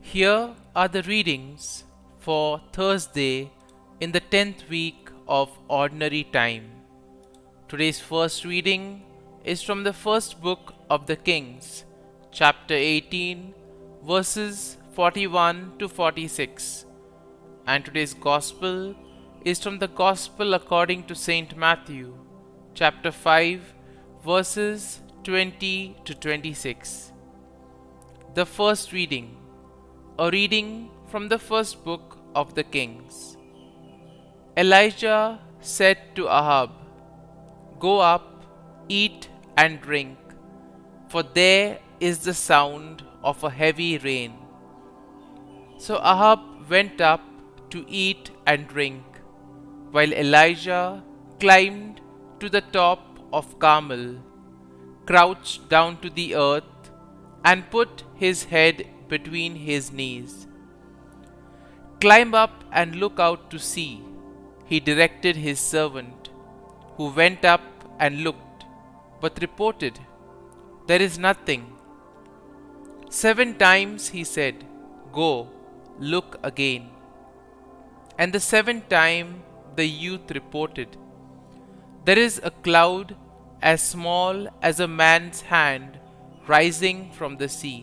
Here are the readings for Thursday in the 10th week of Ordinary Time. Today's first reading is from the first book of the Kings, chapter 18, verses 41 to 46. And today's Gospel is from the Gospel according to St. Matthew, chapter 5, verses 20 to 26. The first reading, a reading from the first book of the Kings. Elijah said to Ahab, "Go up, eat and drink, for there is the sound of a heavy rain." So Ahab went up to eat and drink, while Elijah climbed to the top of Carmel, crouched down to the earth, and put his head between his knees. "Climb up and look out to sea," he directed his servant, who went up and looked, but reported, "There is nothing." 7 times he said, "Go, look again." And the 7th time the youth reported, "There is a cloud as small as a man's hand rising from the sea."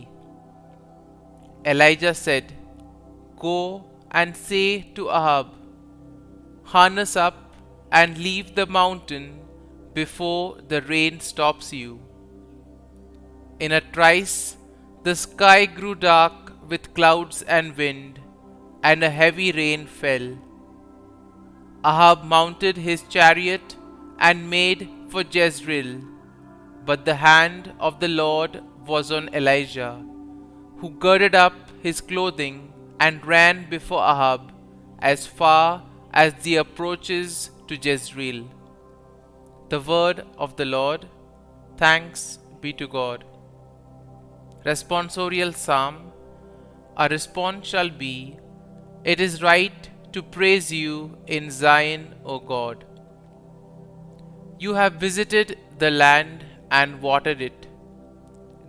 Elijah said, "Go and say to Ahab, harness up and leave the mountain before the rain stops you." In a trice, the sky grew dark with clouds and wind, and a heavy rain fell. Ahab mounted his chariot and made for Jezreel, but the hand of the Lord was on Elijah, who girded up his clothing and ran before Ahab as far as the approaches to Jezreel. The word of the Lord. Thanks be to God. Responsorial Psalm. Our response shall be, "It is right to praise you in Zion, O God." You have visited the land and watered it.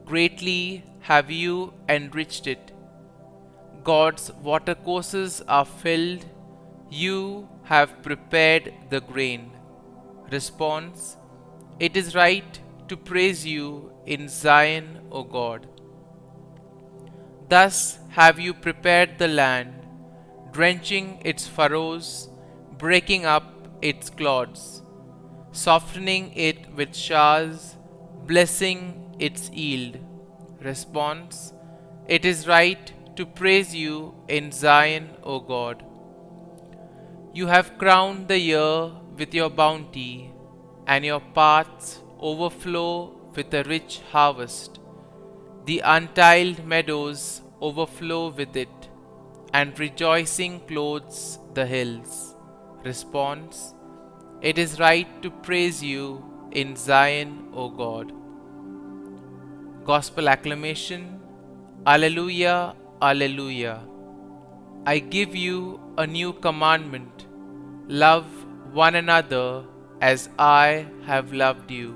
Greatly have you enriched it. God's watercourses are filled. You have prepared the grain. Response: It is right to praise you in Zion, O God. Thus have you prepared the land, drenching its furrows, breaking up its clods, softening it with showers, blessing its yield. Response: It is right to praise you in Zion, O God. You have crowned the year with your bounty, and your paths overflow with a rich harvest. The untiled meadows overflow with it, and rejoicing clothes the hills. Response: It is right to praise you in Zion, O God. Gospel acclamation. Alleluia, Alleluia. I give you a new commandment. Love one another as I have loved you.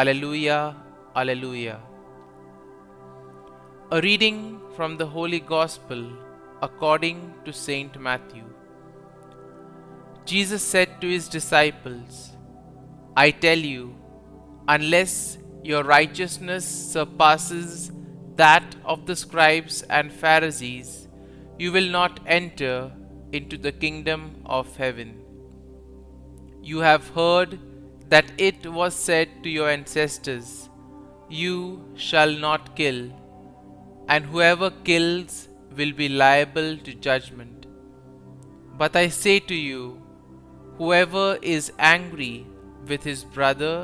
Alleluia, Alleluia. A reading from the Holy Gospel according to St. Matthew. Jesus said to his disciples, "I tell you, unless your righteousness surpasses that of the scribes and Pharisees, you will not enter into the kingdom of heaven. You have heard that it was said to your ancestors, 'You shall not kill,' and whoever kills will be liable to judgment. But I say to you, whoever is angry with his brother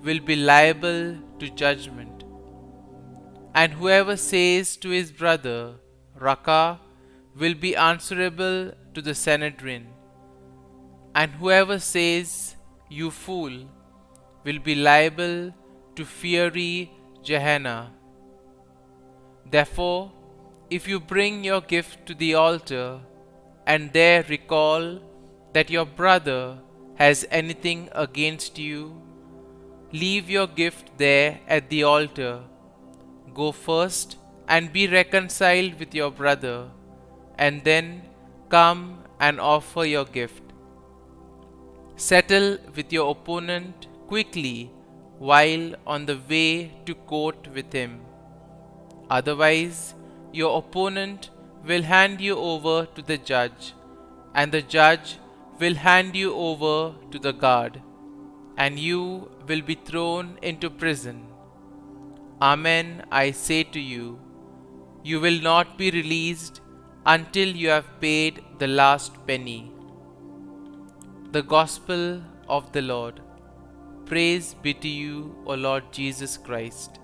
will be liable to judgment. And whoever says to his brother, 'Raca,' will be answerable to the Sanhedrin. And whoever says, 'You fool,' will be liable to fiery Gehenna. Therefore, if you bring your gift to the altar, and there recall that your brother has anything against you, leave your gift there at the altar. Go first and be reconciled with your brother, and then come and offer your gift. Settle with your opponent quickly while on the way to court with him. Otherwise, your opponent will hand you over to the judge, and the judge will hand you over to the guard, and you will be thrown into prison. Amen, I say to you, you will not be released until you have paid the last penny. The Gospel of the Lord. Praise be to you, O Lord Jesus Christ.